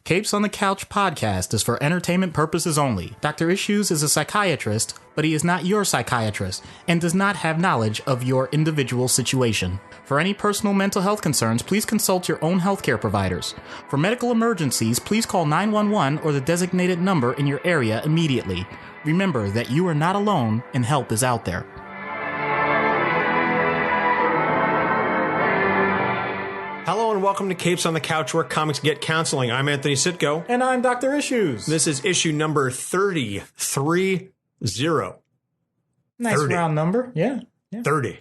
Capes on the Couch podcast is for entertainment purposes only. Dr. Issues is a psychiatrist, but he is not your psychiatrist and does not have knowledge of your individual situation. For any personal mental health concerns, please consult your own healthcare providers. For medical emergencies, please call 911 or the designated number in your area immediately. Remember that you are not alone and help is out there. Hello and welcome to Capes on the Couch, where comics get counseling. I'm Anthony Sitko. And I'm Dr. Issues. This is issue number 30. Nice 30. round number. Yeah. 30.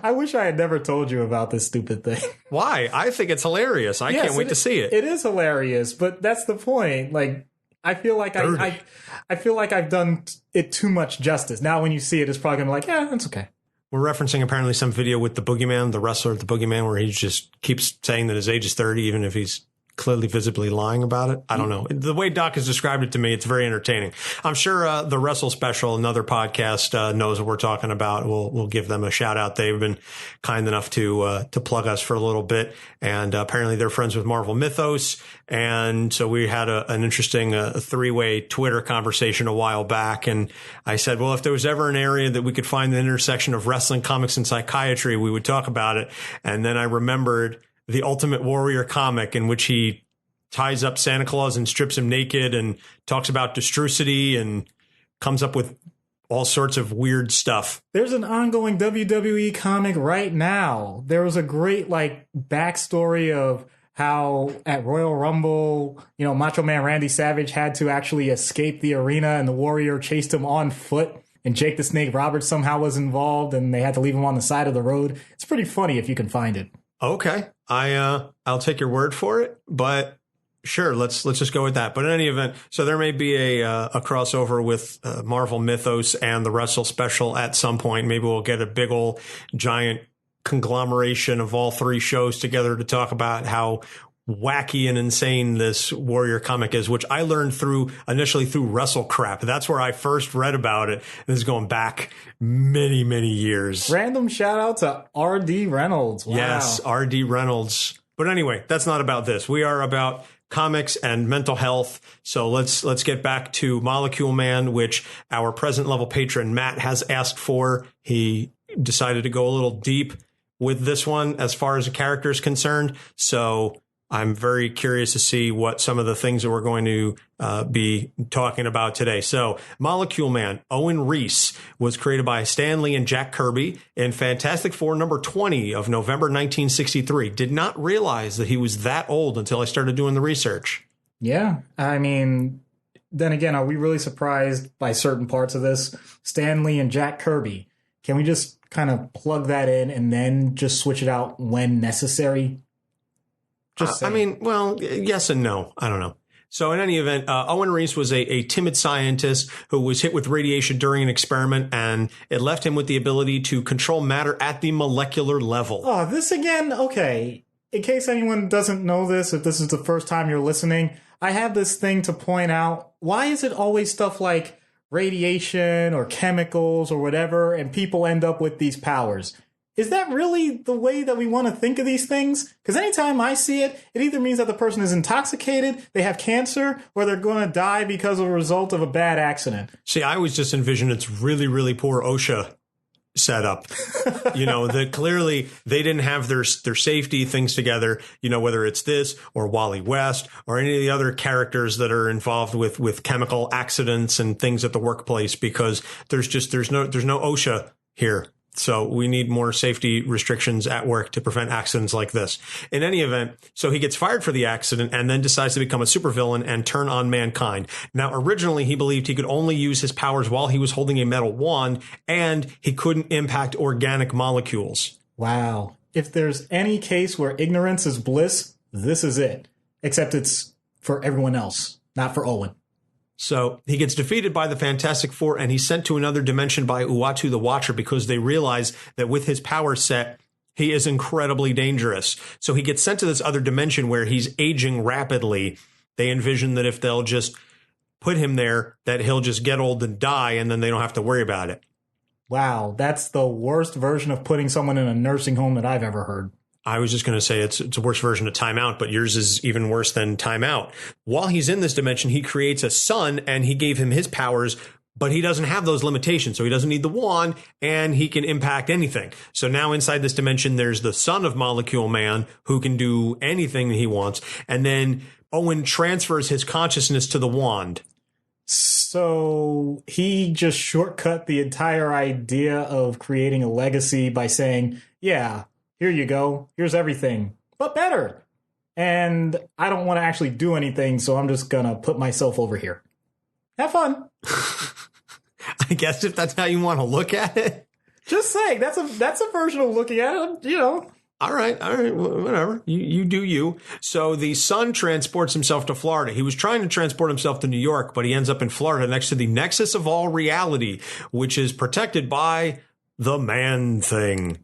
I wish I had never told you about this stupid thing. Why? I think it's hilarious. I can't wait to see it. It is hilarious, but that's the point. Like, I feel like I feel like I've done it too much justice. Now when you see it, it's probably going to be like, yeah, that's okay. We're referencing apparently some video with the Boogeyman, the wrestler, the Boogeyman, where he just keeps saying that his age is 30, even if he's clearly visibly lying about it. I don't know. The way Doc has described it to me, it's very entertaining. I'm sure the Wrestle Special, another podcast, knows what we're talking about. We'll give them a shout out. They've been kind enough to plug us for a little bit. And apparently they're friends with Marvel Mythos. And so we had an interesting three-way Twitter conversation a while back. And I said, well, if there was ever an area that we could find the intersection of wrestling, comics, and psychiatry, we would talk about it. And then I remembered the Ultimate Warrior comic, in which he ties up Santa Claus and strips him naked and talks about Destrucity and comes up with all sorts of weird stuff. There's an ongoing WWE comic right now. There was a great backstory of how at Royal Rumble, Macho Man Randy Savage had to actually escape the arena and the Warrior chased him on foot. And Jake the Snake Roberts somehow was involved and they had to leave him on the side of the road. It's pretty funny if you can find it. Okay. I'll take your word for it, but sure, let's just go with that. But in any event, so there may be a crossover with Marvel Mythos and the Wrestle Special at some point. Maybe we'll get a big old giant conglomeration of all three shows together to talk about how wacky and insane this Warrior comic is, which I learned initially through Wrestle Crap. That's where I first read about it. This is going back many, many years. Random shout out to R.D. Reynolds. Wow. Yes, R.D. Reynolds. But anyway, that's not about this. We are about comics and mental health. So let's get back to Molecule Man, which our present level patron Matt has asked for. He decided to go a little deep with this one as far as the character is concerned. So I'm very curious to see what some of the things that we're going to be talking about today. So Molecule Man, Owen Reece, was created by Stan Lee and Jack Kirby in Fantastic Four number 20 of November 1963. Did not realize that he was that old until I started doing the research. Yeah. I mean, then again, are we really surprised by certain parts of this? Stan Lee and Jack Kirby. Can we just kind of plug that in and then just switch it out when necessary? Yes and no. I don't know. So in any event, Owen Reece was a timid scientist who was hit with radiation during an experiment, and it left him with the ability to control matter at the molecular level. Oh, this again? Okay. In case anyone doesn't know this, if this is the first time you're listening, I have this thing to point out. Why is it always stuff like radiation or chemicals or whatever, and people end up with these powers? Is that really the way that we want to think of these things? Because anytime I see it, it either means that the person is intoxicated, they have cancer, or they're going to die because of a result of a bad accident. See, I always just envision it's really, really poor OSHA setup. That clearly they didn't have their safety things together, whether it's this or Wally West or any of the other characters that are involved with chemical accidents and things at the workplace, because there's no OSHA here. So we need more safety restrictions at work to prevent accidents like this. In any event, so he gets fired for the accident and then decides to become a supervillain and turn on mankind. Now, originally, he believed he could only use his powers while he was holding a metal wand, and he couldn't impact organic molecules. Wow. If there's any case where ignorance is bliss, this is it. Except it's for everyone else, not for Owen. So he gets defeated by the Fantastic Four, and he's sent to another dimension by Uatu the Watcher, because they realize that with his power set, he is incredibly dangerous. So he gets sent to this other dimension where he's aging rapidly. They envision that if they'll just put him there, that he'll just get old and die, and then they don't have to worry about it. Wow, that's the worst version of putting someone in a nursing home that I've ever heard. I was just going to say it's a worse version of timeout, but yours is even worse than timeout. While he's in this dimension, he creates a son and he gave him his powers, but he doesn't have those limitations. So he doesn't need the wand and he can impact anything. So now inside this dimension, there's the son of Molecule Man who can do anything that he wants. And then Owen transfers his consciousness to the wand. So he just shortcut the entire idea of creating a legacy by saying, yeah, here you go. Here's everything, but better. And I don't want to actually do anything, so I'm just going to put myself over here. Have fun. I guess if that's how you want to look at it. Just saying, that's a version of looking at it, you know. All right, whatever. You do you. So the son transports himself to Florida. He was trying to transport himself to New York, but he ends up in Florida next to the nexus of all reality, which is protected by the Man Thing.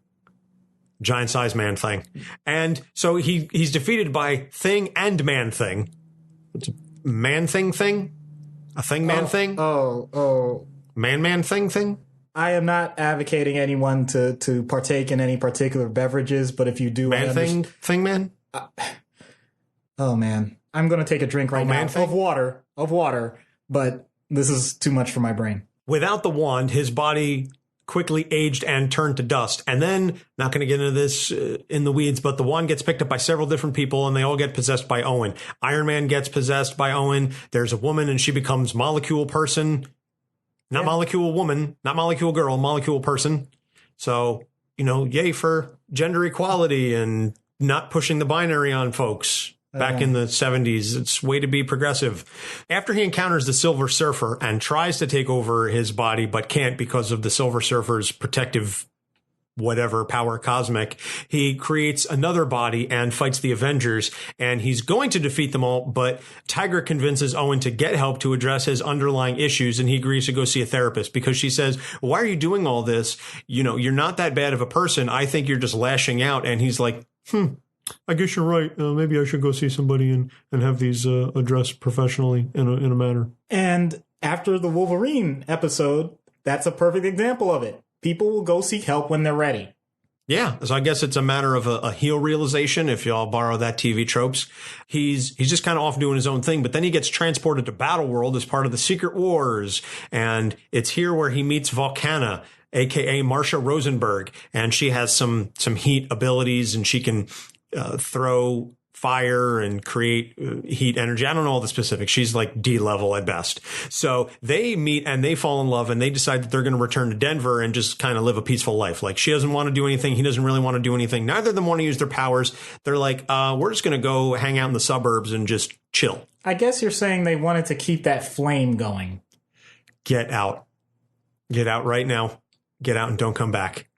Giant-sized Man Thing. And so he's defeated by Thing and Man Thing. It's a Man Thing? A Thing Man Thing? Man Thing? I am not advocating anyone to partake in any particular beverages, but if you do... Thing Man? Oh, man. I'm going to take a drink right now of water, but this is too much for my brain. Without the wand, his body quickly aged and turned to dust. And then, not going to get into this in the weeds, but the wand gets picked up by several different people and they all get possessed by Owen. Iron Man gets possessed by Owen. There's a woman and she becomes Molecule Person. Not Molecule Woman, not Molecule Girl, Molecule Person. So, yay for gender equality and not pushing the binary on folks. Back in the 70s, it's way to be progressive. After he encounters the Silver Surfer and tries to take over his body, but can't because of the Silver Surfer's protective whatever power cosmic, he creates another body and fights the Avengers, and he's going to defeat them all, but Tigra convinces Owen to get help to address his underlying issues, and he agrees to go see a therapist because she says, why are you doing all this? You're not that bad of a person. I think you're just lashing out. And he's like, I guess you're right. Maybe I should go see somebody and have these addressed professionally in a manner. And after the Wolverine episode, that's a perfect example of it. People will go seek help when they're ready. Yeah, so I guess it's a matter of a heel realization, if y'all borrow that TV tropes. He's just kind of off doing his own thing, but then he gets transported to Battle World as part of the Secret Wars, and it's here where he meets Volcana, a.k.a. Marsha Rosenberg, and she has some heat abilities, and she can throw fire and create heat energy. I don't know all the specifics. She's like D level at best. So they meet and they fall in love and they decide that they're going to return to Denver and just kind of live a peaceful life. Like she doesn't want to do anything. He doesn't really want to do anything. Neither of them want to use their powers. They're like, we're just going to go hang out in the suburbs and just chill. I guess you're saying they wanted to keep that flame going. Get out. Get out right now. Get out and don't come back.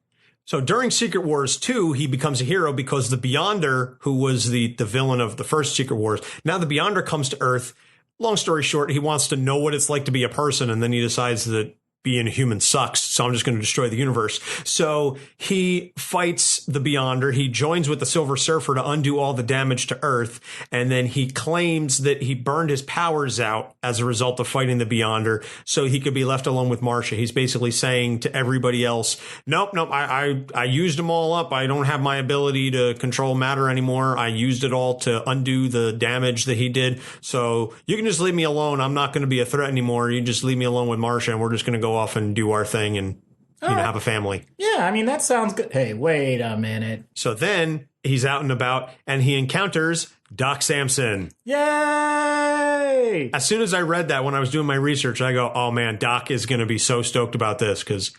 So during Secret Wars 2, he becomes a hero because the Beyonder, who was the villain of the first Secret Wars, now the Beyonder comes to Earth. Long story short, he wants to know what it's like to be a person, and then he decides that being a human sucks, so I'm just going to destroy the universe. So he fights the Beyonder. He joins with the Silver Surfer to undo all the damage to Earth, and then he claims that he burned his powers out as a result of fighting the Beyonder, so he could be left alone with Marsha. He's basically saying to everybody else, nope, I used them all up. I don't have my ability to control matter anymore. I used it all to undo the damage that he did, so you can just leave me alone. I'm not going to be a threat anymore. You just leave me alone with Marsha, and we're just going to go off and do our thing and have a family. Yeah, I mean, that sounds good. Hey, wait a minute. So then he's out and about and he encounters Doc Samson. Yay! As soon as I read that when I was doing my research, I go, oh man, Doc is going to be so stoked about this because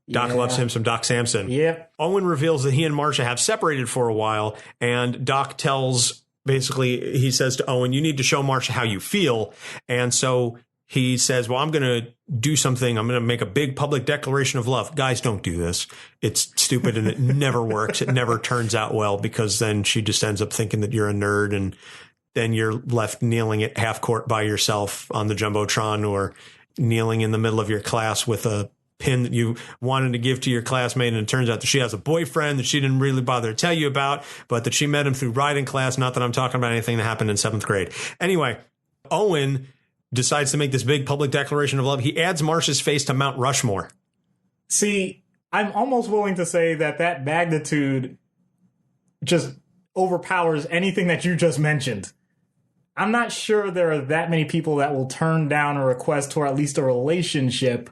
Doc loves him some Doc Samson. Yep. Owen reveals that he and Marsha have separated for a while, and Doc basically, he says to Owen, you need to show Marsha how you feel. And so he says, well, I'm going to do something. I'm going to make a big public declaration of love. Guys, don't do this. It's stupid and it never works. It never turns out well because then she just ends up thinking that you're a nerd and then you're left kneeling at half court by yourself on the Jumbotron or kneeling in the middle of your class with a pin that you wanted to give to your classmate. And it turns out that she has a boyfriend that she didn't really bother to tell you about, but that she met him through riding class. Not that I'm talking about anything that happened in 7th grade. Anyway, Owen decides to make this big public declaration of love. He adds Marsha's face to Mount Rushmore. See, I'm almost willing to say that magnitude just overpowers anything that you just mentioned. I'm not sure there are that many people that will turn down a request for at least a relationship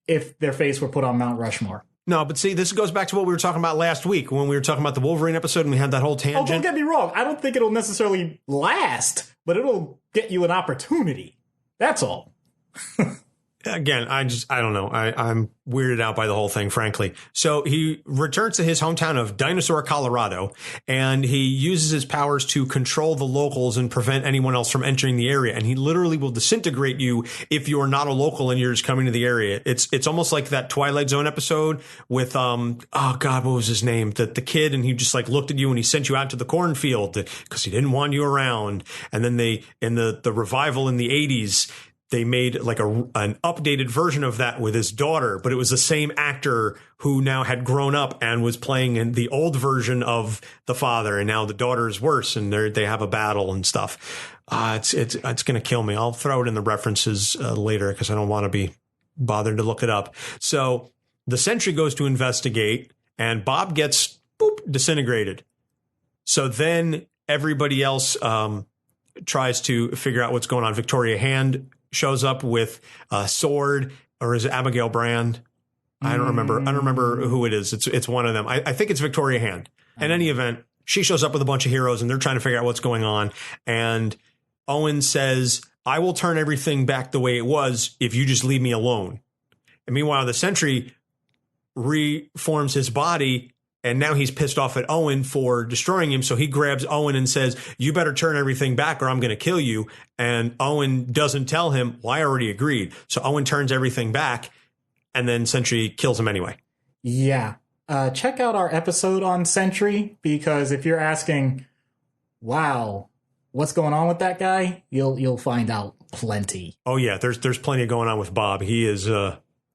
if their face were put on Mount Rushmore. No, but see, this goes back to what we were talking about last week when we were talking about the Wolverine episode and we had that whole tangent. Oh, don't get me wrong. I don't think it'll necessarily last, but it'll get you an opportunity. That's all. Again, I don't know. I'm weirded out by the whole thing, frankly. So he returns to his hometown of Dinosaur, Colorado, and he uses his powers to control the locals and prevent anyone else from entering the area. And he literally will disintegrate you if you are not a local and you're just coming to the area. It's almost like that Twilight Zone episode with, oh God, what was his name? The kid, and he just like looked at you and he sent you out to the cornfield because he didn't want you around. And then in the revival in the 80s, they made like an updated version of that with his daughter, but it was the same actor who now had grown up and was playing in the old version of the father. And now the daughter is worse and they have a battle and stuff. It's going to kill me. I'll throw it in the references later because I don't want to be bothered to look it up. So the Sentry goes to investigate and Bob gets disintegrated. So then everybody else tries to figure out what's going on. Victoria Hand shows up with a sword, or is it Abigail Brand? I don't remember who it is. It's one of them. I think it's Victoria Hand. In any event, she shows up with a bunch of heroes and they're trying to figure out what's going on. And Owen says, I will turn everything back the way it was if you just leave me alone. And meanwhile, the Sentry reforms his body. And now he's pissed off at Owen for destroying him. So he grabs Owen and says, you better turn everything back or I'm going to kill you. And Owen doesn't tell him, well, I already agreed. So Owen turns everything back and then Sentry kills him anyway. Yeah. Check out our episode on Sentry, because if you're asking, wow, what's going on with that guy? You'll find out plenty. Oh, yeah. There's plenty going on with Bob.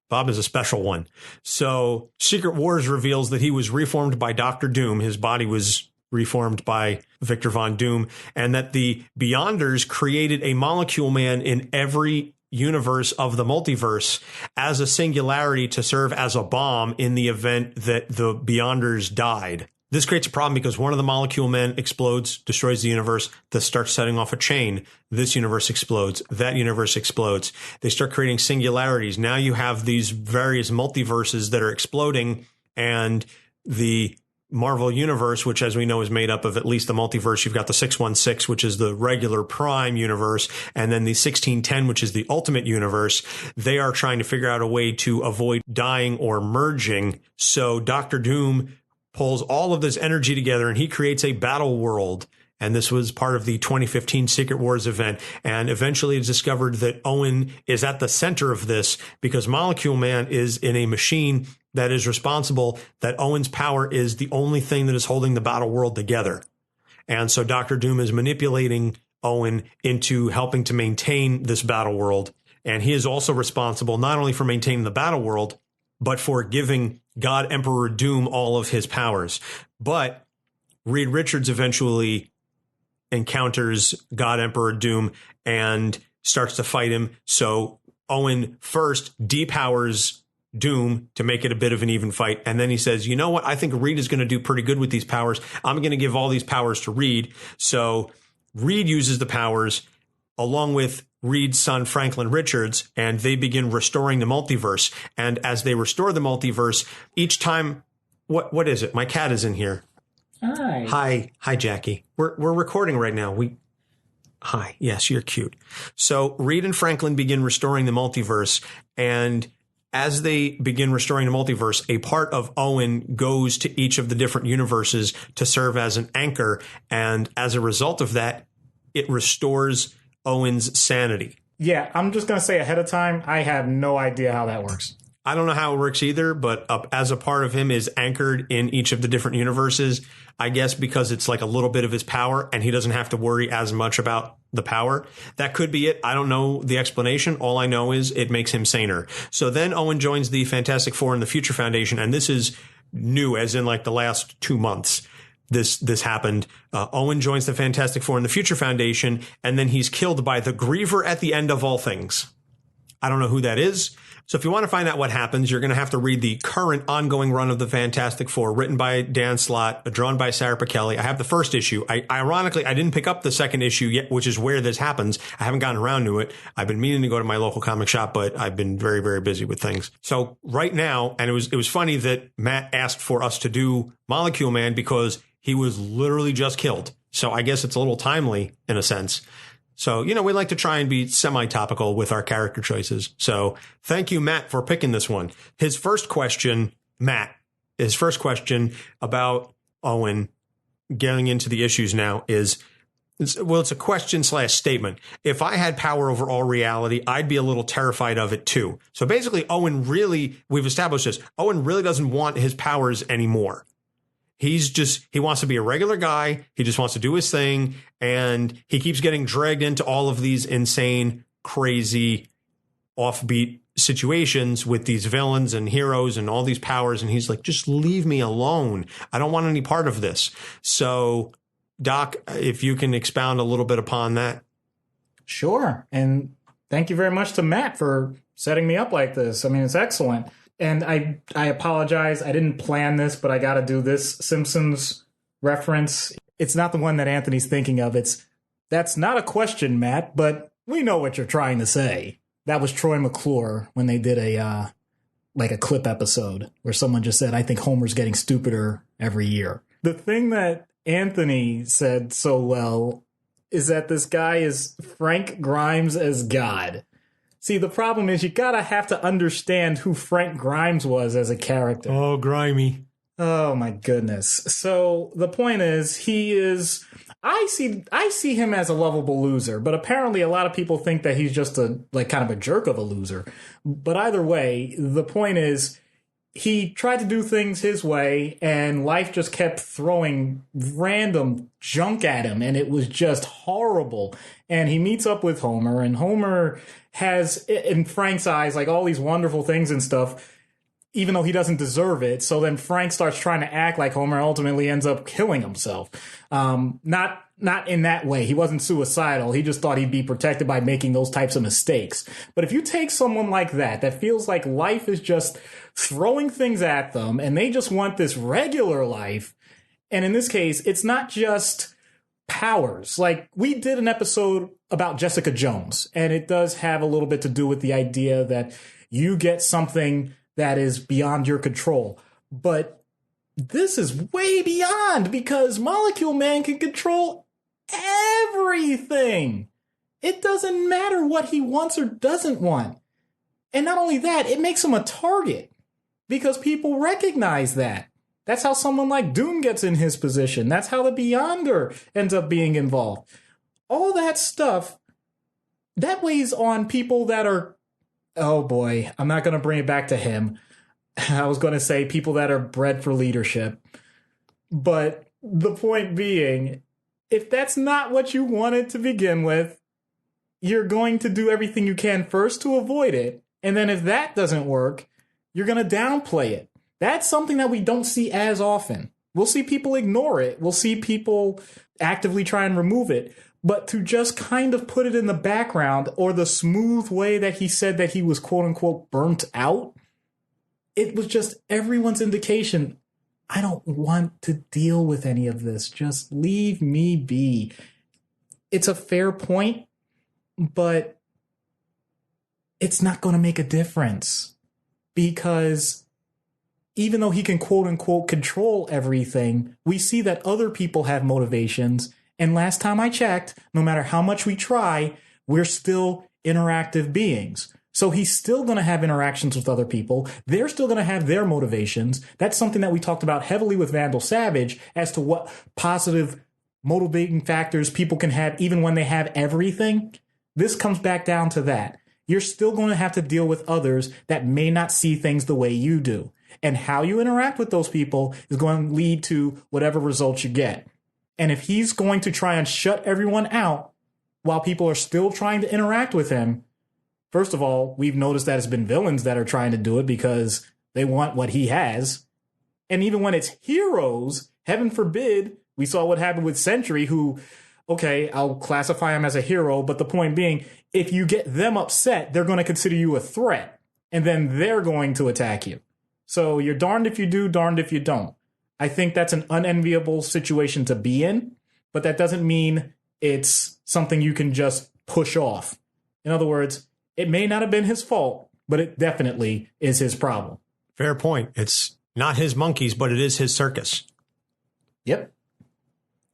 Bob is a special one. So Secret Wars reveals that he was reformed by Dr. Doom. His body was reformed by Victor Von Doom, and that the Beyonders created a Molecule Man in every universe of the multiverse as a singularity to serve as a bomb in the event that the Beyonders died. This creates a problem because one of the Molecule Men explodes, destroys the universe, that starts setting off a chain. This universe explodes. That universe explodes. They start creating singularities. Now you have these various multiverses that are exploding, and the Marvel universe, which as we know is made up of at least the multiverse. You've got the 616, which is the regular prime universe, and then the 1610, which is the ultimate universe. They are trying to figure out a way to avoid dying or merging. So Dr. Doom pulls all of this energy together and he creates a battle world. And this was part of the 2015 Secret Wars event. And eventually it's discovered that Owen is at the center of this because Molecule Man is in a machine that is responsible, that Owen's power is the only thing that is holding the battle world together. And so Dr. Doom is manipulating Owen into helping to maintain this battle world. And he is also responsible not only for maintaining the battle world, but for giving God Emperor Doom all of his powers. But Reed Richards eventually encounters God Emperor Doom and starts to fight him. So Owen first depowers Doom to make it a bit of an even fight. And then he says, you know what? I think Reed is going to do pretty good with these powers. I'm going to give all these powers to Reed. So Reed uses the powers along with Reed's son, Franklin Richards, and they begin restoring the multiverse. And as they restore the multiverse, each time, what is it? My cat is in here. Hi, Jackie. We're recording right now. Hi. Yes, you're cute. So Reed and Franklin begin restoring the multiverse, and as they begin restoring the multiverse, a part of Owen goes to each of the different universes to serve as an anchor. And as a result of that, it restores Owen's sanity. Yeah, I'm just going to say ahead of time, I have no idea how that works. I don't know how it works either, but as a part of him is anchored in each of the different universes, I guess because it's like a little bit of his power and he doesn't have to worry as much about the power. That could be it. I don't know the explanation. All I know is it makes him saner. So then Owen joins the Fantastic Four and the Future Foundation, and this is new, as in like the last 2 months. This happened. Owen joins the Fantastic Four and the Future Foundation, and then he's killed by the Griever at the end of all things. I don't know who that is. So if you want to find out what happens, you're going to have to read the current ongoing run of the Fantastic Four, written by Dan Slott, drawn by Sarah Pichelli. I have the first issue. Ironically, I didn't pick up the second issue yet, which is where this happens. I haven't gotten around to it. I've been meaning to go to my local comic shop, but I've been very, very busy with things. So right now, and it was funny that Matt asked for us to do Molecule Man because he was literally just killed. So I guess it's a little timely in a sense. So, we like to try and be semi-topical with our character choices. So thank you, Matt, for picking this one. His first question about Owen getting into the issues now is, it's a question / statement. If I had power over all reality, I'd be a little terrified of it too. So basically, we've established this. Owen really doesn't want his powers anymore. He wants to be a regular guy. He just wants to do his thing. And he keeps getting dragged into all of these insane, crazy, offbeat situations with these villains and heroes and all these powers. And he's like, just leave me alone. I don't want any part of this. So, Doc, if you can expound a little bit upon that. Sure. And thank you very much to Matt for setting me up like this. I mean, it's excellent. And I apologize. I didn't plan this, but I got to do this Simpsons reference. It's not the one that Anthony's thinking of. That's not a question, Matt, but we know what you're trying to say. That was Troy McClure when they did a clip episode where someone just said, I think Homer's getting stupider every year. The thing that Anthony said so well is that this guy is Frank Grimes as God. See, the problem is you gotta have to understand who Frank Grimes was as a character. Oh, grimy. Oh my goodness. So the point is, I see him as a lovable loser, but apparently a lot of people think that he's just kind of a jerk of a loser. But either way, the point is, he tried to do things his way, and life just kept throwing random junk at him, and it was just horrible. And he meets up with Homer, and Homer has, in Frank's eyes, all these wonderful things and stuff, even though he doesn't deserve it. So then Frank starts trying to act like Homer, and ultimately ends up killing himself. Not in that way. He wasn't suicidal. He just thought he'd be protected by making those types of mistakes. But if you take someone like that feels like life is just throwing things at them and they just want this regular life, and in this case, it's not just powers. We did an episode about Jessica Jones, and it does have a little bit to do with the idea that you get something that is beyond your control. But this is way beyond, because Molecule Man can control everything. It doesn't matter what he wants or doesn't want. And not only that, it makes him a target because people recognize that. That's how someone like Doom gets in his position. That's how the Beyonder ends up being involved. All that stuff, that weighs on people that are, oh boy, I'm not going to bring it back to him. I was going to say people that are bred for leadership. But the point being, if that's not what you wanted to begin with, you're going to do everything you can first to avoid it. And then if that doesn't work, you're going to downplay it. That's something that we don't see as often. We'll see people ignore it. We'll see people actively try and remove it. But to just kind of put it in the background, or the smooth way that he said that he was quote unquote burnt out, it was just everyone's indication. I don't want to deal with any of this. Just leave me be. It's a fair point, but it's not going to make a difference, because even though he can quote unquote control everything, we see that other people have motivations. And last time I checked, no matter how much we try, we're still interactive beings. So he's still going to have interactions with other people. They're still going to have their motivations. That's something that we talked about heavily with Vandal Savage as to what positive motivating factors people can have even when they have everything. This comes back down to that. You're still going to have to deal with others that may not see things the way you do. And how you interact with those people is going to lead to whatever results you get. And if he's going to try and shut everyone out while people are still trying to interact with him, first of all, we've noticed that it's been villains that are trying to do it because they want what he has. And even when it's heroes, heaven forbid, we saw what happened with Sentry, who okay, I'll classify them as a hero. But the point being, if you get them upset, they're going to consider you a threat, and then they're going to attack you. So you're darned if you do, darned if you don't. I think that's an unenviable situation to be in, but that doesn't mean it's something you can just push off. In other words, it may not have been his fault, but it definitely is his problem. Fair point. It's not his monkeys, but it is his circus. Yep.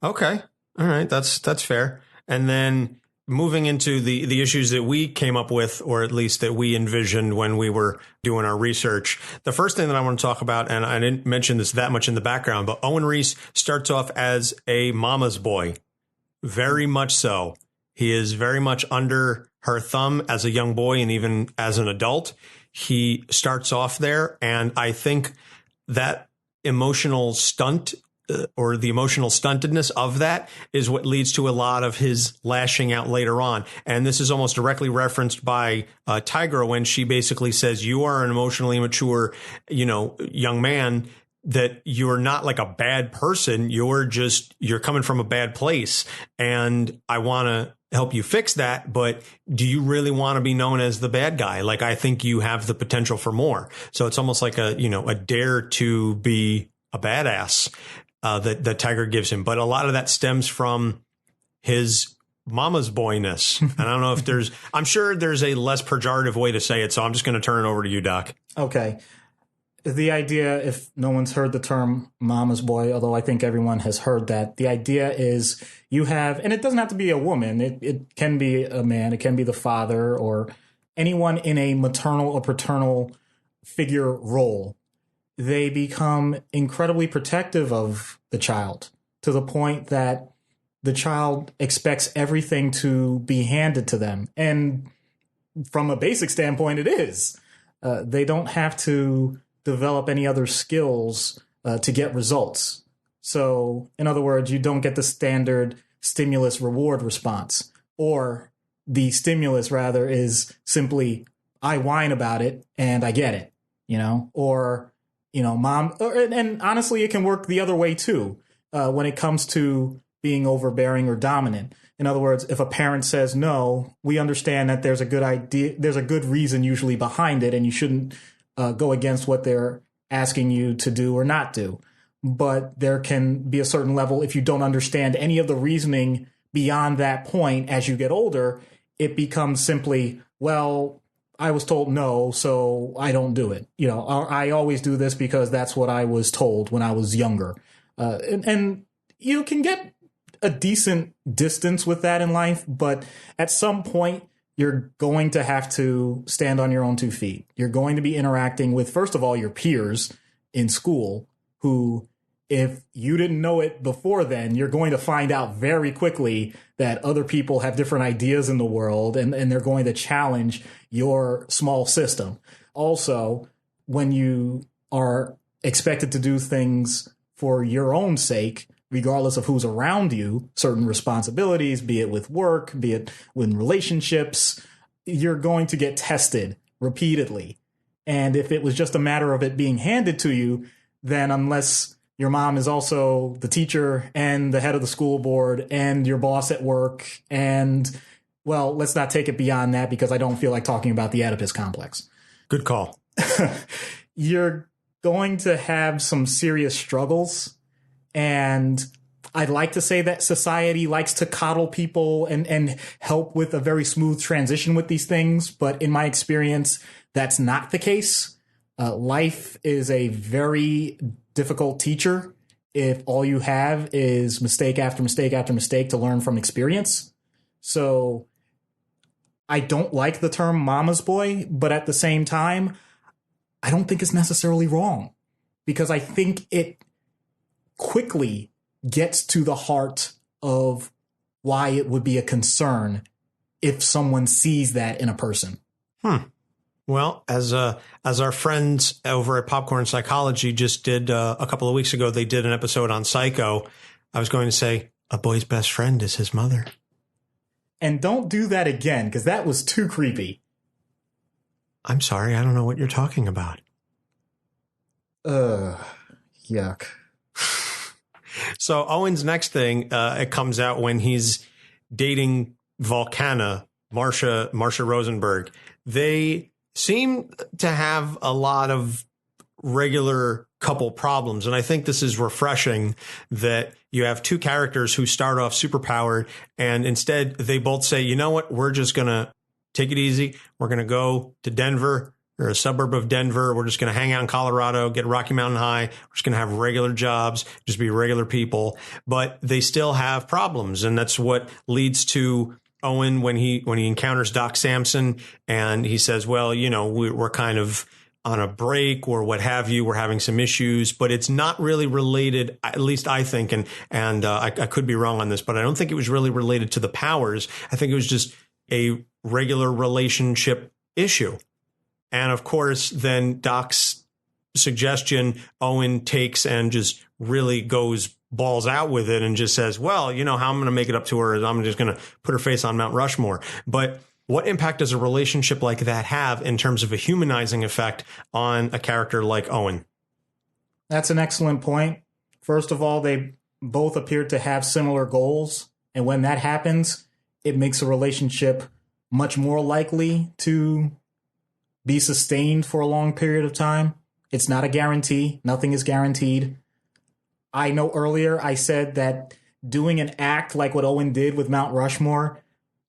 Okay. All right. That's fair. And then moving into the issues that we came up with, or at least that we envisioned when we were doing our research. The first thing that I want to talk about, and I didn't mention this that much in the background, but Owen Reece starts off as a mama's boy. Very much so. He is very much under her thumb as a young boy and even as an adult. He starts off there, and I think that emotional stunt or the emotional stuntedness of that is what leads to a lot of his lashing out later on. And this is almost directly referenced by Tigra when she basically says, you are an emotionally mature, young man, that you're not like a bad person. You're coming from a bad place. And I want to help you fix that. But do you really want to be known as the bad guy? Like, I think you have the potential for more. So it's almost like a dare to be a badass that Tiger gives him. But a lot of that stems from his mama's boyness. And I don't know if I'm sure there's a less pejorative way to say it. So I'm just going to turn it over to you, Doc. Okay. The idea, if no one's heard the term mama's boy, although I think everyone has heard that, the idea is you have, and it doesn't have to be a woman. It can be a man. It can be the father or anyone in a maternal or paternal figure role. They become incredibly protective of the child to the point that the child expects everything to be handed to them. And from a basic standpoint, it is. They don't have to develop any other skills to get results. So, in other words, you don't get the standard stimulus reward response, or the stimulus rather is simply, I whine about it and I get it, or, mom, and honestly, it can work the other way too, when it comes to being overbearing or dominant. In other words, if a parent says no, we understand that there's a good idea, there's a good reason usually behind it, and you shouldn't go against what they're asking you to do or not do. But there can be a certain level, if you don't understand any of the reasoning beyond that point as you get older, it becomes simply, well, I was told no, so I don't do it. I always do this because that's what I was told when I was younger. And you can get a decent distance with that in life, but at some point, you're going to have to stand on your own 2 feet. You're going to be interacting with, first of all, your peers in school, who, if you didn't know it before then, you're going to find out very quickly that other people have different ideas in the world, and they're going to challenge your small system. Also, when you are expected to do things for your own sake, regardless of who's around you, certain responsibilities, be it with work, be it with relationships, you're going to get tested repeatedly. And if it was just a matter of it being handed to you, then unless your mom is also the teacher and the head of the school board and your boss at work, and, well, let's not take it beyond that because I don't feel like talking about the Oedipus complex. Good call. You're going to have some serious struggles. And I'd like to say that society likes to coddle people and help with a very smooth transition with these things. But in my experience, that's not the case. Life is a very difficult teacher if all you have is mistake after mistake after mistake to learn from experience. So I don't like the term mama's boy, but at the same time, I don't think it's necessarily wrong, because I think it quickly gets to the heart of why it would be a concern if someone sees that in a person. Well, as our friends over at Popcorn Psychology just did a couple of weeks ago, they did an episode on Psycho. I was going to say a boy's best friend is his mother. And don't do that again, because that was too creepy. I'm sorry, I don't know what you're talking about. Yuck. So Owen's next thing, it comes out when he's dating Volcana, Marsha Rosenberg. They seem to have a lot of regular couple problems. And I think this is refreshing that you have two characters who start off superpowered and instead they both say, you know what, we're just going to take it easy. We're going to go to Denver or a suburb of Denver. We're just going to hang out in Colorado, get Rocky Mountain High. We're just going to have regular jobs, just be regular people. But they still have problems. And that's what leads to Owen when he encounters Doc Samson and he says, well, you know, we're kind of on a break or what have you. We're having some issues, but it's not really related. At least I think, and I could be wrong on this, but I don't think it was really related to the powers. I think it was just a regular relationship issue. And of course, then Doc's suggestion, Owen takes and just really goes balls out with it and just says, well, you know how I'm going to make it up to her is I'm just going to put her face on Mount Rushmore. But what impact does a relationship like that have in terms of a humanizing effect on a character like Owen? That's an excellent point. First of all, they both appear to have similar goals. And when that happens, it makes a relationship much more likely to be sustained for a long period of time. It's not a guarantee. Nothing is guaranteed. I know earlier I said that doing an act like what Owen did with Mount Rushmore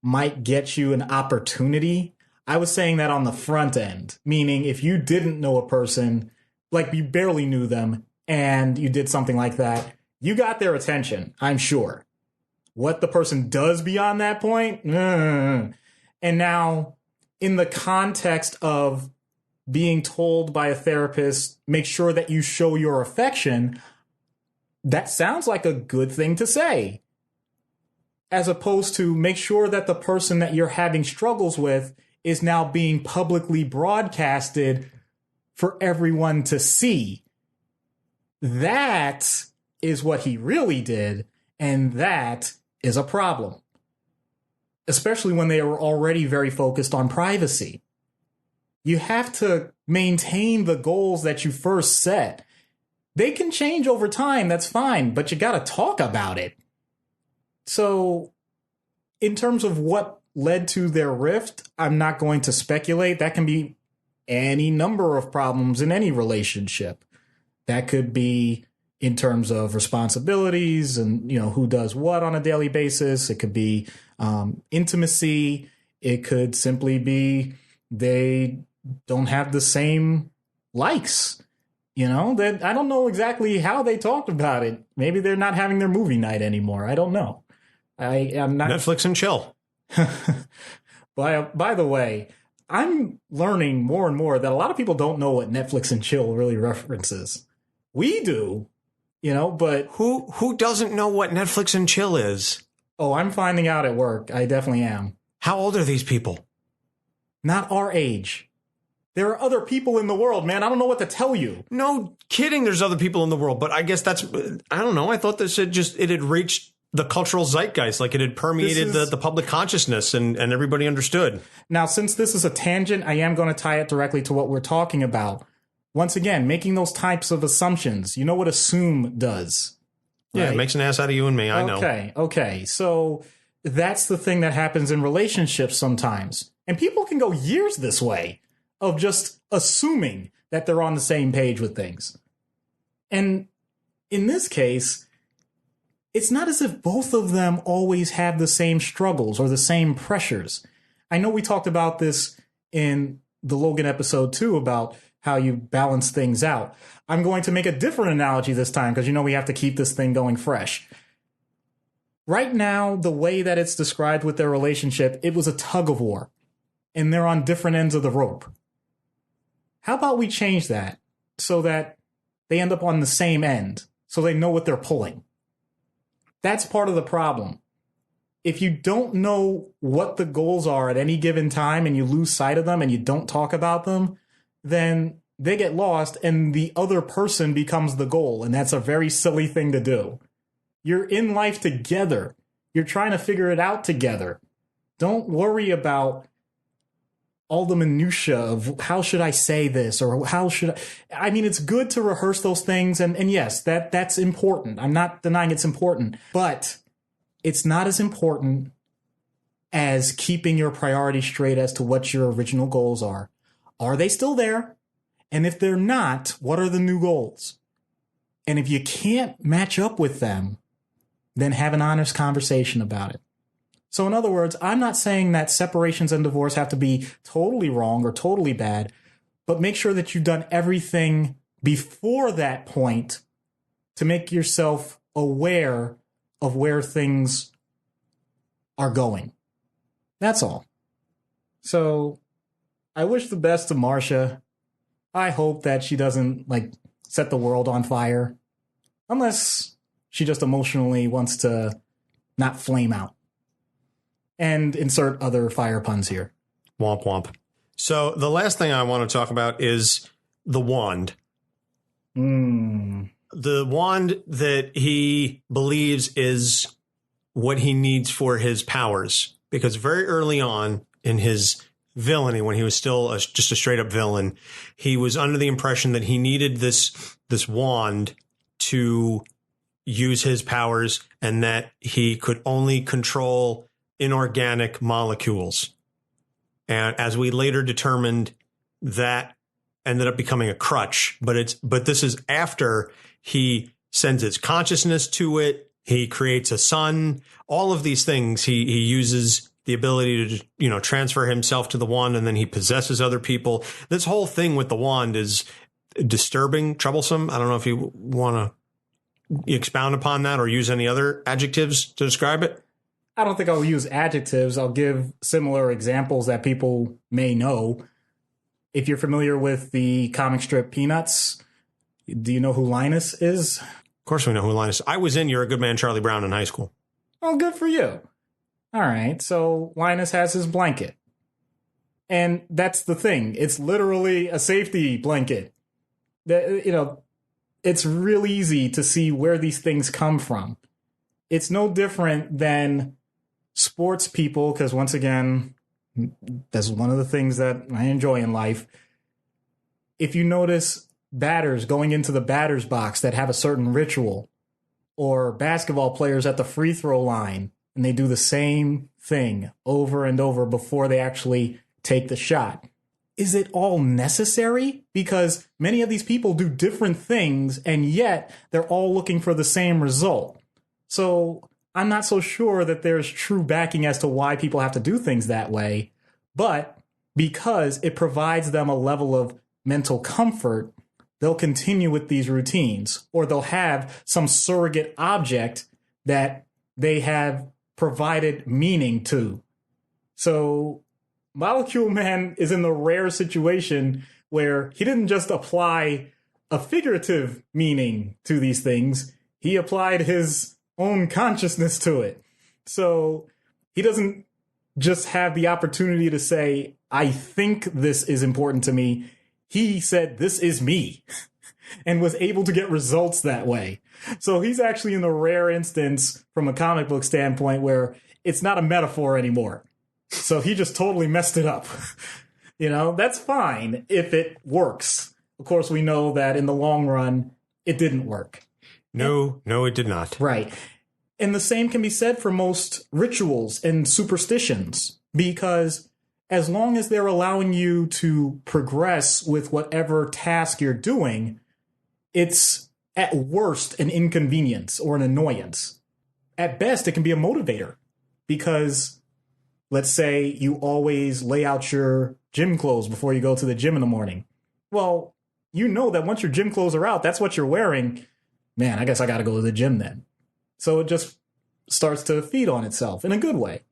might get you an opportunity. I was saying that on the front end, meaning if you didn't know a person, like you barely knew them, and you did something like that, you got their attention, I'm sure. What the person does beyond that point? And now, in the context of being told by a therapist, make sure that you show your affection, that sounds like a good thing to say. As opposed to make sure that the person that you're having struggles with is now being publicly broadcasted for everyone to see. That is what he really did, and that is a problem. Especially when they were already very focused on privacy. You have to maintain the goals that you first set. They can change over time, that's fine, but you got to talk about it. So, in terms of what led to their rift, I'm not going to speculate. That can be any number of problems in any relationship. That could be in terms of responsibilities and, you know, who does what on a daily basis. It could be intimacy. It could simply be they don't have the same likes. You know, that I don't know exactly how they talked about it. Maybe they're not having their movie night anymore. I don't know. I'm not Netflix and chill. By the way, I'm learning more and more that a lot of people don't know what Netflix and chill really references. We do, you know, but who doesn't know what Netflix and chill is? Oh, I'm finding out at work. I definitely am. How old are these people? Not our age. There are other people in the world, man. I don't know what to tell you. No kidding. There's other people in the world, but I guess I don't know. I thought this it had reached the cultural zeitgeist, like it had permeated the public consciousness and everybody understood. Now, since this is a tangent, I am going to tie it directly to what we're talking about. Once again, making those types of assumptions. You know what assume does. Yeah, right? It makes an ass out of you and me. I know. Okay. So that's the thing that happens in relationships sometimes. And people can go years this way of just assuming that they're on the same page with things. And in this case, it's not as if both of them always have the same struggles or the same pressures. I know we talked about this in the Logan episode too, about how you balance things out. I'm going to make a different analogy this time because, you know, we have to keep this thing going fresh. Right now, the way that it's described with their relationship, it was a tug of war, and they're on different ends of the rope. How about we change that so that they end up on the same end, so they know what they're pulling? That's part of the problem. If you don't know what the goals are at any given time and you lose sight of them and you don't talk about them, then they get lost and the other person becomes the goal. And that's a very silly thing to do. You're in life together. You're trying to figure it out together. Don't worry about all the minutia of how should I say this or how should I mean, it's good to rehearse those things. And yes, that's important. I'm not denying it's important, but it's not as important as keeping your priorities straight as to what your original goals are. Are they still there? And if they're not, what are the new goals? And if you can't match up with them, then have an honest conversation about it. So in other words, I'm not saying that separations and divorce have to be totally wrong or totally bad, but make sure that you've done everything before that point to make yourself aware of where things are going. That's all. So I wish the best to Marcia. I hope that she doesn't set the world on fire, unless she just emotionally wants to not flame out. And insert other fire puns here. Womp womp. So the last thing I want to talk about is the wand. The wand that he believes is what he needs for his powers. Because very early on in his villainy, when he was still just a straight up villain, he was under the impression that he needed this wand to use his powers and that he could only control inorganic molecules. And as we later determined, that ended up becoming a crutch, but this is after he sends his consciousness to it. He creates a sun, all of these things. He uses the ability to, transfer himself to the wand, and then he possesses other people. This whole thing with the wand is disturbing, troublesome. I don't know if you want to expound upon that or use any other adjectives to describe it. I don't think I'll use adjectives. I'll give similar examples that people may know. If you're familiar with the comic strip Peanuts, do you know who Linus is? Of course we know who Linus is. I was in You're a Good Man, Charlie Brown in high school. Oh, good for you. All right, so Linus has his blanket. And that's the thing. It's literally a safety blanket. It's really easy to see where these things come from. It's no different than sports people, because once again, that's one of the things that I enjoy in life. If you notice batters going into the batter's box that have a certain ritual, or basketball players at the free throw line, and they do the same thing over and over before they actually take the shot. Is it all necessary? Because many of these people do different things, and yet they're all looking for the same result. So I'm not so sure that there's true backing as to why people have to do things that way, but because it provides them a level of mental comfort, they'll continue with these routines, or they'll have some surrogate object that they have provided meaning to. So Molecule Man is in the rare situation where he didn't just apply a figurative meaning to these things, he applied his own consciousness to it. So he doesn't just have the opportunity to say, I think this is important to me. He said, this is me, and was able to get results that way. So he's actually in the rare instance from a comic book standpoint where it's not a metaphor anymore. So he just totally messed it up. That's fine if it works. Of course, we know that in the long run, it didn't work. No, it did not. Right. And the same can be said for most rituals and superstitions, because as long as they're allowing you to progress with whatever task you're doing, it's at worst an inconvenience or an annoyance. At best, it can be a motivator, because let's say you always lay out your gym clothes before you go to the gym in the morning. Well, you know that once your gym clothes are out, that's what you're wearing. Man, I guess I got to go to the gym then. So it just starts to feed on itself in a good way.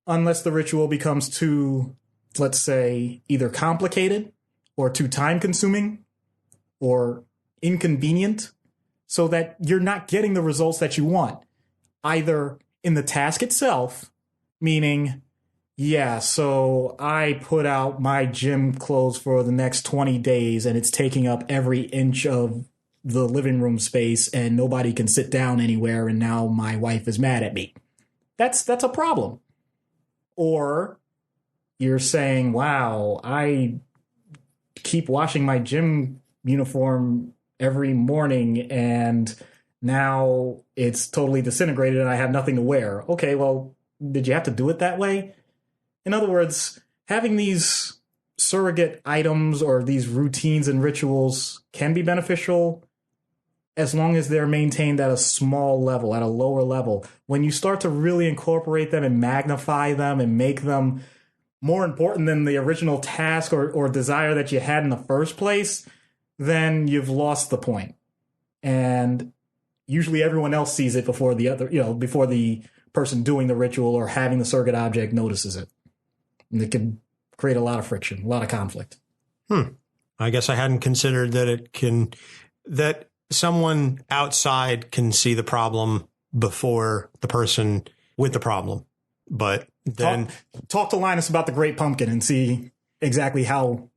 Unless the ritual becomes too, let's say, either complicated or too time-consuming or inconvenient, so that you're not getting the results that you want, either in the task itself, meaning, so I put out my gym clothes for the next 20 days and it's taking up every inch of the living room space and nobody can sit down anywhere, and now my wife is mad at me. That's a problem. Or you're saying, wow, I keep washing my gym uniform every morning and now it's totally disintegrated and I have nothing to wear. Okay, well, did you have to do it that way? In other words, having these surrogate items or these routines and rituals can be beneficial as long as they're maintained at a small level, at a lower level. When you start to really incorporate them and magnify them and make them more important than the original task or desire that you had in the first place, then you've lost the point. And usually everyone else sees it before the other, before the person doing the ritual or having the surrogate object notices it. And it can create a lot of friction, a lot of conflict. I guess I hadn't considered that someone outside can see the problem before the person with the problem. But then talk to Linus about the Great Pumpkin and see exactly how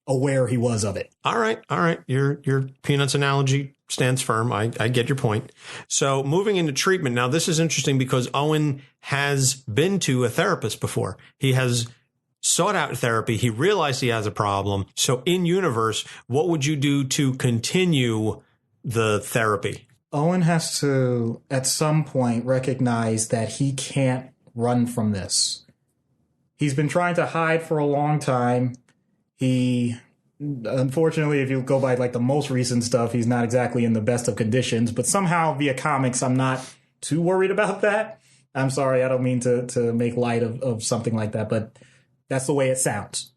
aware he was of it. All right. Your Peanuts analogy stands firm. I get your point. So moving into treatment. Now, this is interesting because Owen has been to a therapist before. He has sought out therapy. He realized he has a problem. So in universe, what would you do to continue the therapy? Owen has to, at some point, recognize that he can't run from this. He's been trying to hide for a long time. He, unfortunately, if you go by like the most recent stuff, he's not exactly in the best of conditions, but somehow via comics, I'm not too worried about that. I'm sorry, I don't mean to make light of something like that, but that's the way it sounds.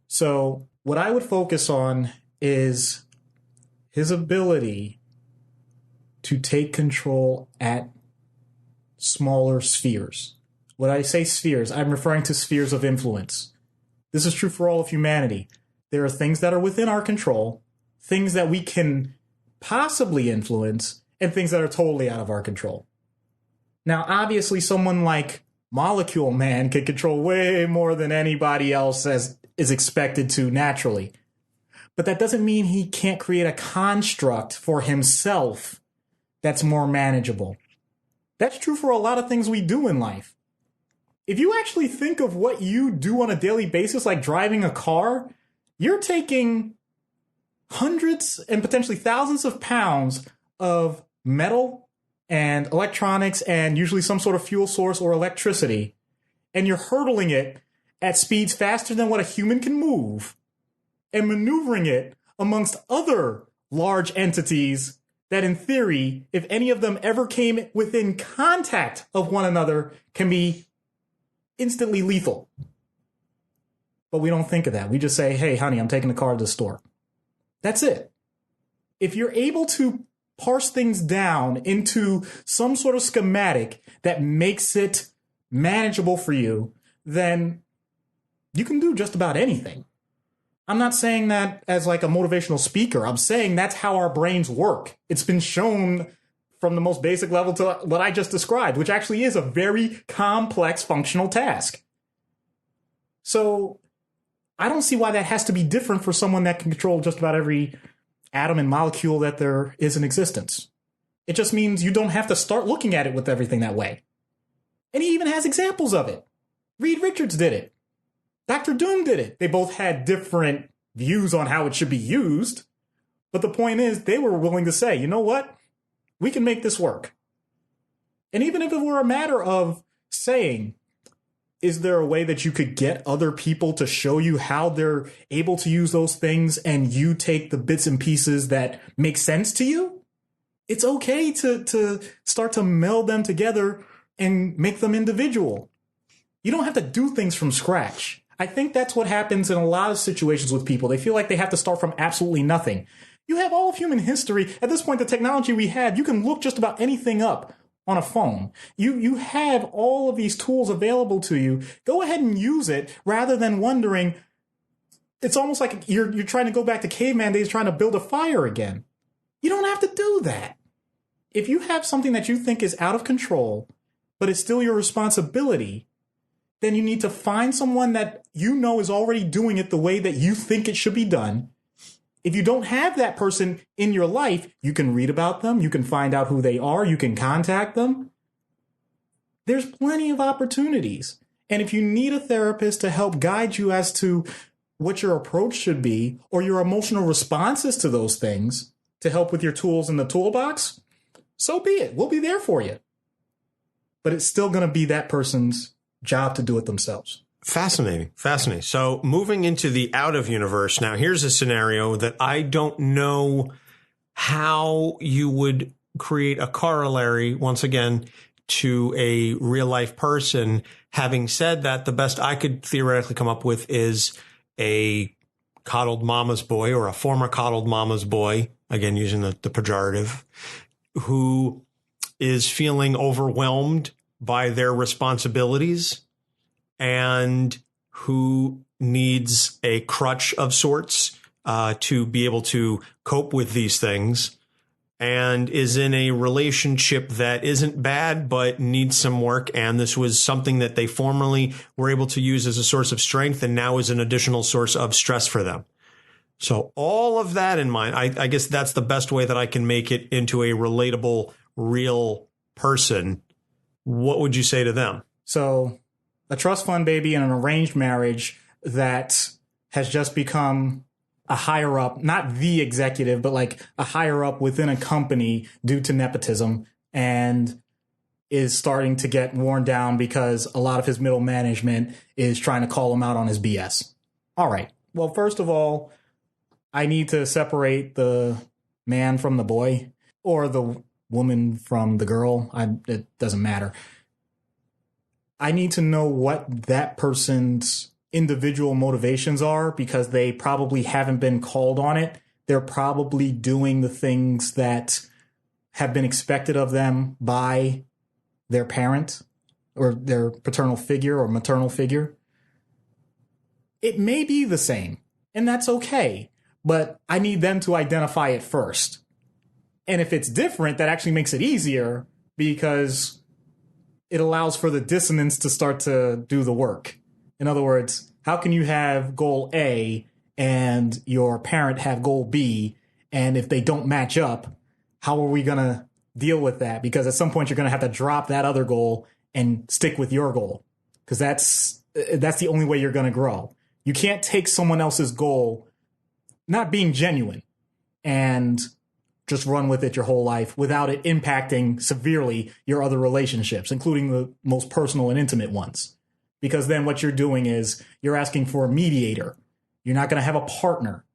So what I would focus on is his ability to take control at smaller spheres. When I say spheres, I'm referring to spheres of influence. This is true for all of humanity. There are things that are within our control, things that we can possibly influence, and things that are totally out of our control. Now, obviously, someone like Molecule Man can control way more than anybody else as is expected to naturally. But that doesn't mean he can't create a construct for himself that's more manageable. That's true for a lot of things we do in life. If you actually think of what you do on a daily basis, like driving a car, you're taking hundreds and potentially thousands of pounds of metal and electronics and usually some sort of fuel source or electricity, and you're hurtling it at speeds faster than what a human can move and maneuvering it amongst other large entities that in theory, if any of them ever came within contact of one another, can be instantly lethal. But we don't think of that. We just say, hey, honey, I'm taking the car to the store. That's it. If you're able to parse things down into some sort of schematic that makes it manageable for you, then you can do just about anything. I'm not saying that as like a motivational speaker. I'm saying that's how our brains work. It's been shown from the most basic level to what I just described, which actually is a very complex functional task. So I don't see why that has to be different for someone that can control just about every atom and molecule that there is in existence. It just means you don't have to start looking at it with everything that way. And he even has examples of it. Reed Richards did it. Dr. Doom did it. They both had different views on how it should be used. But the point is, they were willing to say, you know what? We can make this work. And even if it were a matter of saying, is there a way that you could get other people to show you how they're able to use those things and you take the bits and pieces that make sense to you? It's okay to start to meld them together and make them individual. You don't have to do things from scratch. I think that's what happens in a lot of situations with people. They feel like they have to start from absolutely nothing. You have all of human history. At this point, the technology we have, you can look just about anything up on a phone. You have all of these tools available to you. Go ahead and use it rather than wondering. It's almost like you're trying to go back to caveman days trying to build a fire again. You don't have to do that. If you have something that you think is out of control, but it's still your responsibility, then you need to find someone that you know is already doing it the way that you think it should be done. If you don't have that person in your life, you can read about them. You can find out who they are. You can contact them. There's plenty of opportunities. And if you need a therapist to help guide you as to what your approach should be or your emotional responses to those things to help with your tools in the toolbox, so be it. We'll be there for you. But it's still going to be that person's job to do it themselves. Fascinating. Fascinating. So moving into the out of universe. Now, here's a scenario that I don't know how you would create a corollary, once again, to a real life person. Having said that, the best I could theoretically come up with is a coddled mama's boy or a former coddled mama's boy, again, using the pejorative, who is feeling overwhelmed by their responsibilities and who needs a crutch of sorts to be able to cope with these things, and is in a relationship that isn't bad but needs some work. And this was something that they formerly were able to use as a source of strength and now is an additional source of stress for them. So all of that in mind, I guess that's the best way that I can make it into a relatable, real person. What would you say to them? So a trust fund baby in an arranged marriage that has just become a higher up, not the executive, but like a higher up within a company due to nepotism, and is starting to get worn down because a lot of his middle management is trying to call him out on his BS. All right. Well, first of all, I need to separate the man from the boy, or the woman from the girl. It doesn't matter. I need to know what that person's individual motivations are, because they probably haven't been called on it. They're probably doing the things that have been expected of them by their parent or their paternal figure or maternal figure. It may be the same, and that's okay, but I need them to identify it first. And if it's different, that actually makes it easier, because it allows for the dissonance to start to do the work. In other words, how can you have goal A and your parent have goal B? And if they don't match up, how are we going to deal with that? Because at some point you're going to have to drop that other goal and stick with your goal, because that's the only way you're going to grow. You can't take someone else's goal, not being genuine, and just run with it your whole life without it impacting severely your other relationships, including the most personal and intimate ones. Because then what you're doing is you're asking for a mediator. You're not going to have a partner.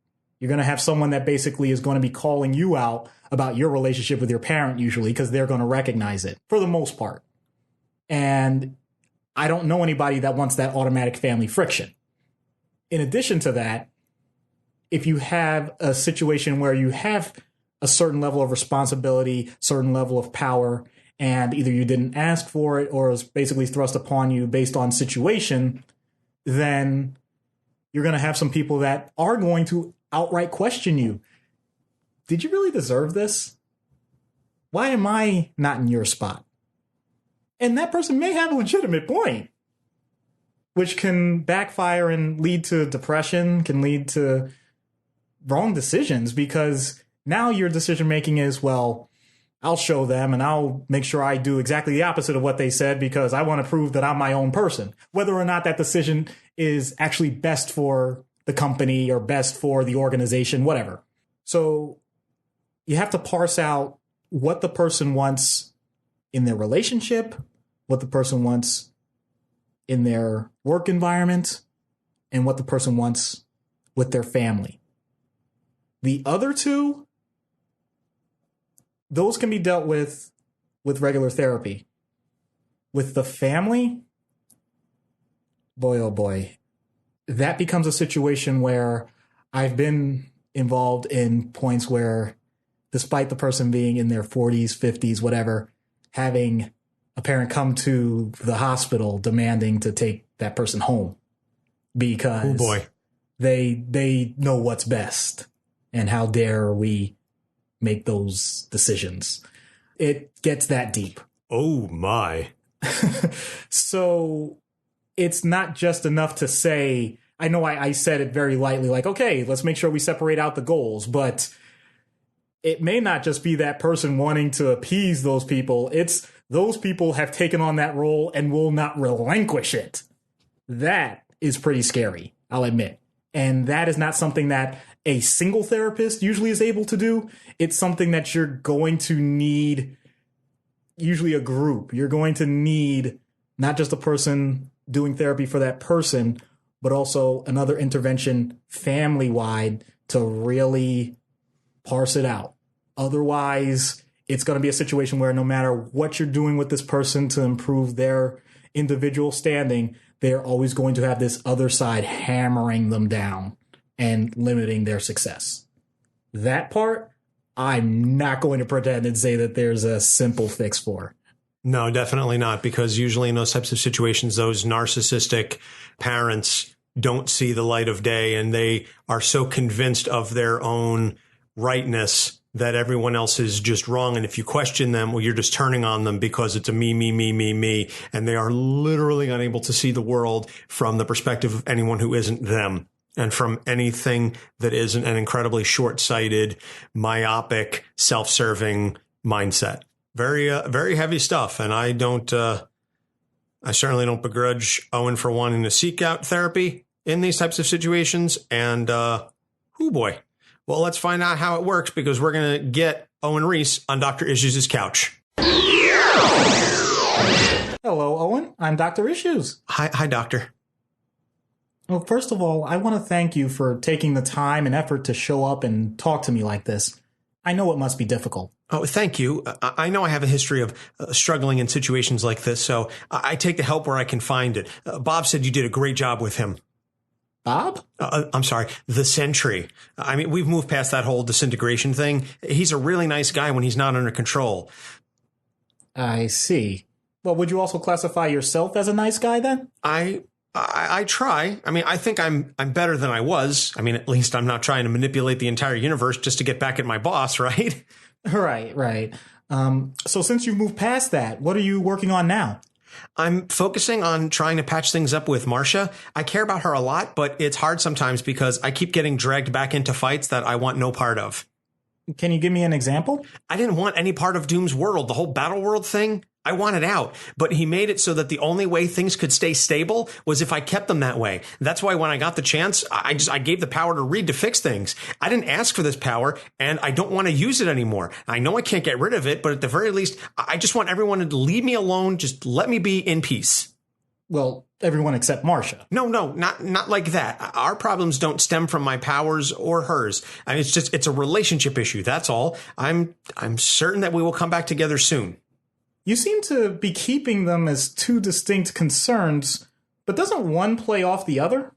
You're going to have someone that basically is going to be calling you out about your relationship with your parent, usually, because they're going to recognize it for the most part. And I don't know anybody that wants that automatic family friction. In addition to that, if you have a situation where you have a certain level of responsibility, certain level of power, and either you didn't ask for it or it was basically thrust upon you based on situation, then you're going to have some people that are going to outright question you. Did you really deserve this? Why am I not in your spot? And that person may have a legitimate point, which can backfire and lead to depression, can lead to wrong decisions, because now your decision making is, well, I'll show them and I'll make sure I do exactly the opposite of what they said because I want to prove that I'm my own person, whether or not that decision is actually best for the company or best for the organization, whatever. So you have to parse out what the person wants in their relationship, what the person wants in their work environment, and what the person wants with their family. The other two, those can be dealt with regular therapy. With the family, boy, oh boy, that becomes a situation where I've been involved in points where, despite the person being in their 40s, 50s, whatever, having a parent come to the hospital demanding to take that person home because they know what's best. And how dare we make those decisions? It gets that deep. Oh, my. So it's not just enough to say, I know I said it very lightly, like, okay, let's make sure we separate out the goals. But it may not just be that person wanting to appease those people. It's those people have taken on that role and will not relinquish it. That is pretty scary, I'll admit. And that is not something that a single therapist usually is able to do. It's something that you're going to need, usually a group. You're going to need not just a person doing therapy for that person, but also another intervention family-wide to really parse it out. Otherwise, it's going to be a situation where no matter what you're doing with this person to improve their individual standing, they're always going to have this other side hammering them down and limiting their success. That part, I'm not going to pretend and say that there's a simple fix for. No, definitely not, because usually in those types of situations, those narcissistic parents don't see the light of day, and they are so convinced of their own rightness that everyone else is just wrong. And if you question them, well, you're just turning on them because it's a me. And they are literally unable to see the world from the perspective of anyone who isn't them, and from anything that isn't an incredibly short-sighted, myopic, self-serving mindset. Very, very heavy stuff. And I certainly don't begrudge Owen for wanting to seek out therapy in these types of situations. And, oh boy. Well, let's find out how it works, because we're going to get Owen Reece on Dr. Issues' couch. Hello, Owen. I'm Dr. Issues. Hi, doctor. Well, first of all, I want to thank you for taking the time and effort to show up and talk to me like this. I know it must be difficult. Oh, thank you. I know I have a history of struggling in situations like this, so I take the help where I can find it. Bob said you did a great job with him. Bob? I'm sorry, the Sentry. I mean, we've moved past that whole disintegration thing. He's a really nice guy when he's not under control. I see. Well, would you also classify yourself as a nice guy then? I try. I mean, I think I'm better than I was. I mean, at least I'm not trying to manipulate the entire universe just to get back at my boss, right? Right. So since you've moved past that, what are you working on now? I'm focusing on trying to patch things up with Marcia. I care about her a lot, but it's hard sometimes because I keep getting dragged back into fights that I want no part of. Can you give me an example? I didn't want any part of Doom's world, the whole battle world thing. I wanted out, but he made it so that the only way things could stay stable was if I kept them that way. That's why when I got the chance, I gave the power to Reed to fix things. I didn't ask for this power, and I don't want to use it anymore. I know I can't get rid of it, but at the very least, I just want everyone to leave me alone. Just let me be in peace. Well, everyone except Marcia. No, not like that. Our problems don't stem from my powers or hers. I mean, it's a relationship issue. That's all. I'm certain that we will come back together soon. You seem to be keeping them as two distinct concerns, but doesn't one play off the other?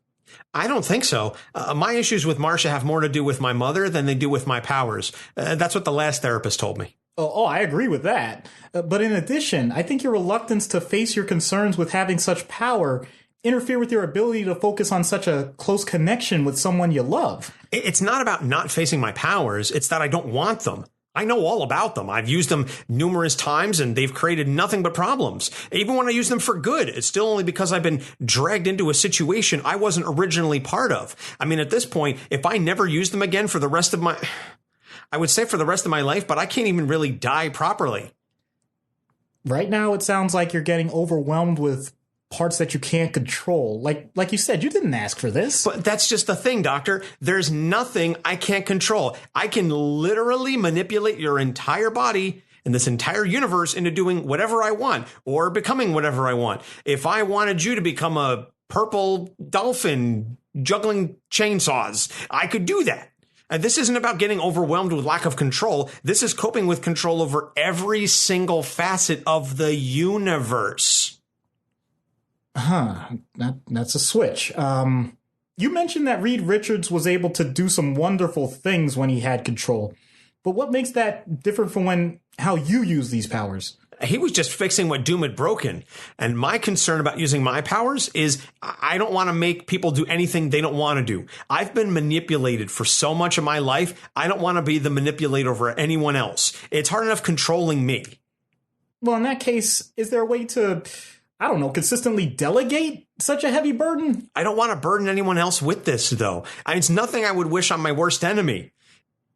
I don't think so. My issues with Marcia have more to do with my mother than they do with my powers. That's what the last therapist told me. Oh, I agree with that. But in addition, I think your reluctance to face your concerns with having such power interfere with your ability to focus on such a close connection with someone you love. It's not about not facing my powers. It's that I don't want them. I know all about them. I've used them numerous times, and they've created nothing but problems. Even when I use them for good, it's still only because I've been dragged into a situation I wasn't originally part of. I mean, at this point, if I never use them again for the rest of I would say for the rest of my life, but I can't even really die properly. Right now, it sounds like you're getting overwhelmed with parts that you can't control. Like you said, you didn't ask for this. But that's just the thing, Doctor. There's nothing I can't control. I can literally manipulate your entire body and this entire universe into doing whatever I want or becoming whatever I want. If I wanted you to become a purple dolphin juggling chainsaws, I could do that. This isn't about getting overwhelmed with lack of control. This is coping with control over every single facet of the universe. That's a switch. You mentioned that Reed Richards was able to do some wonderful things when he had control. But what makes that different from how you use these powers? He was just fixing what Doom had broken. And my concern about using my powers is I don't want to make people do anything they don't want to do. I've been manipulated for so much of my life. I don't want to be the manipulator over anyone else. It's hard enough controlling me. Well, in that case, is there a way to, I don't know, consistently delegate such a heavy burden? I don't want to burden anyone else with this, though. It's nothing I would wish on my worst enemy.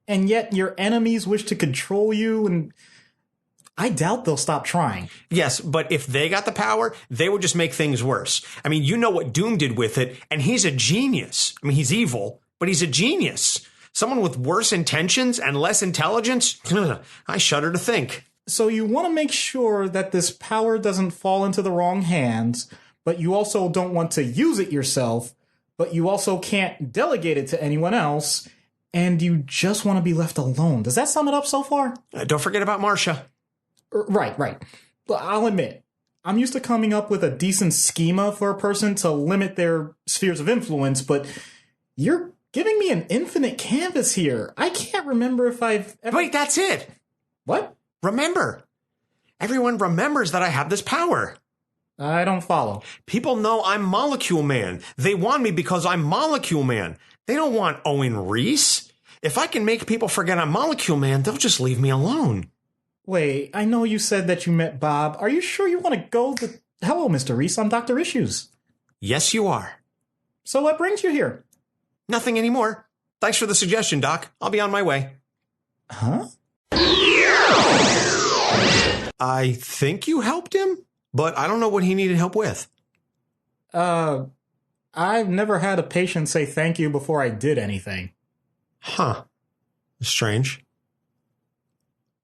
And yet your enemies wish to control you and... I doubt they'll stop trying. Yes, but if they got the power, they would just make things worse. I mean, you know what Doom did with it, and he's a genius. I mean, he's evil, but he's a genius. Someone with worse intentions and less intelligence? I shudder to think. So you want to make sure that this power doesn't fall into the wrong hands, but you also don't want to use it yourself, but you also can't delegate it to anyone else, and you just want to be left alone. Does that sum it up so far? Don't forget about Marcia. Right. But I'll admit, I'm used to coming up with a decent schema for a person to limit their spheres of influence, but you're giving me an infinite canvas here. I can't remember if I've ever... Wait, that's it. What? Remember. Everyone remembers that I have this power. I don't follow. People know I'm Molecule Man. They want me because I'm Molecule Man. They don't want Owen Reece. If I can make people forget I'm Molecule Man, they'll just leave me alone. Wait, I know you said that you met Bob. Are you sure you want to go Hello, Mr. Reece, I'm Dr. Issues. Yes, you are. So what brings you here? Nothing anymore. Thanks for the suggestion, Doc. I'll be on my way. Huh? I think you helped him, but I don't know what he needed help with. I've never had a patient say thank you before I did anything. Huh. Strange.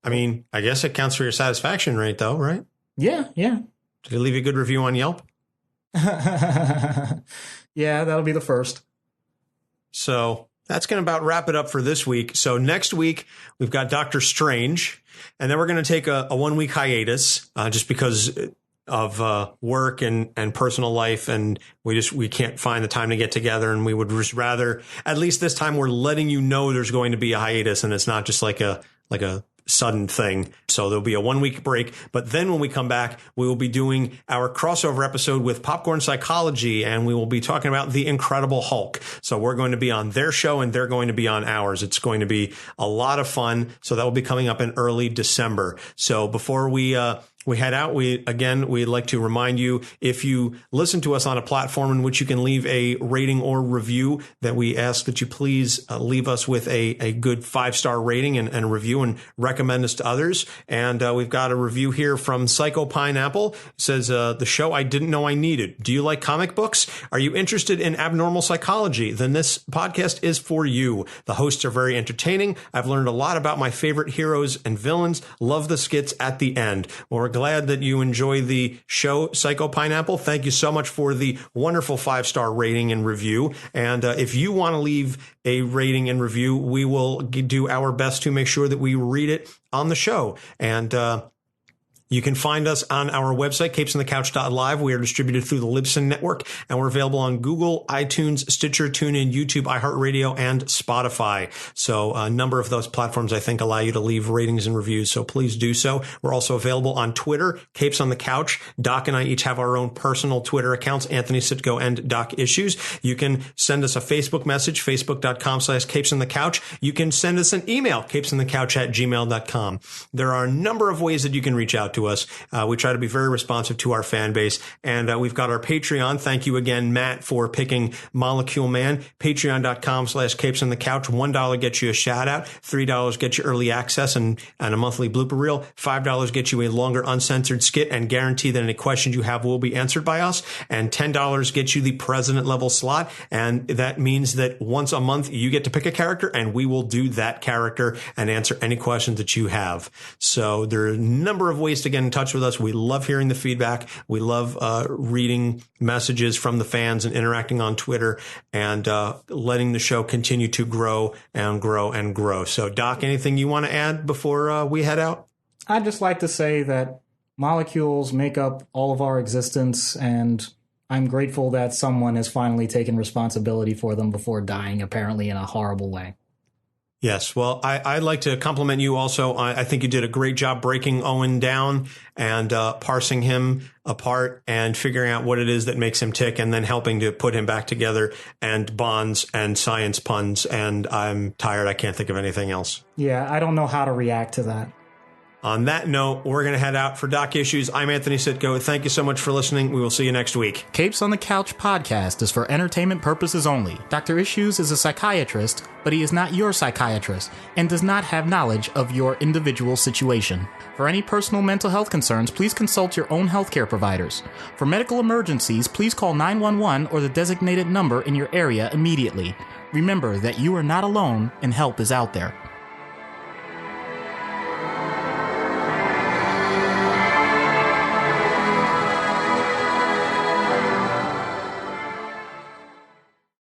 I mean, I guess it counts for your satisfaction rate, though, right? Yeah. Did he leave you a good review on Yelp? Yeah, that'll be the first. So that's going to about wrap it up for this week. So next week, we've got Doctor Strange, and then we're going to take a 1 week hiatus just because of work and personal life. And we can't find the time to get together. And we would just rather, at least this time, we're letting you know there's going to be a hiatus, and it's not just like a sudden thing. So there'll be a 1 week break. But then when we come back, we will be doing our crossover episode with Popcorn Psychology, and we will be talking about The Incredible Hulk. So we're going to be on their show and they're going to be on ours. It's going to be a lot of fun. So that will be coming up in early December. So before we head out, we'd like to remind you, if you listen to us on a platform in which you can leave a rating or review, that we ask that you please leave us with a good 5-star rating and a review, and recommend us to others. And we've got a review here from Psycho Pineapple. It says, the show I didn't know I needed. Do you like comic books? Are you interested in abnormal psychology? Then this podcast is for you. The hosts are very entertaining. I've learned a lot about my favorite heroes and villains. Love the skits at the end. Well, we're glad that you enjoy the show, Psycho Pineapple. Thank you so much for the wonderful 5-star rating and review. And if you want to leave a rating and review, we will do our best to make sure that we read it on the show. And you can find us on our website, capesonthecouch.live. We are distributed through the Libsyn Network, and we're available on Google, iTunes, Stitcher, TuneIn, YouTube, iHeartRadio, and Spotify. So a number of those platforms, I think, allow you to leave ratings and reviews, so please do so. We're also available on Twitter, Capes on the Couch. Doc and I each have our own personal Twitter accounts, Anthony Sitko and Doc Issues. You can send us a Facebook message, facebook.com/capesonthecouch. You can send us an email, capesonthecouch@gmail.com. There are a number of ways that you can reach out to us. We try to be very responsive to our fan base, and we've got our Patreon. Thank you again, Matt, for picking Molecule Man. Patreon.com/capesonthecouch. $1 gets you a shout out. $3 gets you early access and a monthly blooper reel. $5 gets you a longer uncensored skit and guarantee that any questions you have will be answered by us. And $10 gets you the president level slot. And that means that once a month you get to pick a character, and we will do that character and answer any questions that you have. So there are a number of ways to get in touch with us. We love hearing the feedback. We love reading messages from the fans and interacting on Twitter, and letting the show continue to grow and grow and grow. So, Doc, anything you want to add before we head out? I'd just like to say that molecules make up all of our existence, and I'm grateful that someone has finally taken responsibility for them before dying, apparently in a horrible way. Yes. Well, I'd like to compliment you also. I think you did a great job breaking Owen down and parsing him apart and figuring out what it is that makes him tick, and then helping to put him back together, and bonds and science puns. And I'm tired. I can't think of anything else. Yeah, I don't know how to react to that. On that note, we're going to head out for Doc Issues. I'm Anthony Sitko. Thank you so much for listening. We will see you next week. Capes on the Couch podcast is for entertainment purposes only. Dr. Issues is a psychiatrist, but he is not your psychiatrist and does not have knowledge of your individual situation. For any personal mental health concerns, please consult your own healthcare providers. For medical emergencies, please call 911 or the designated number in your area immediately. Remember that you are not alone and help is out there.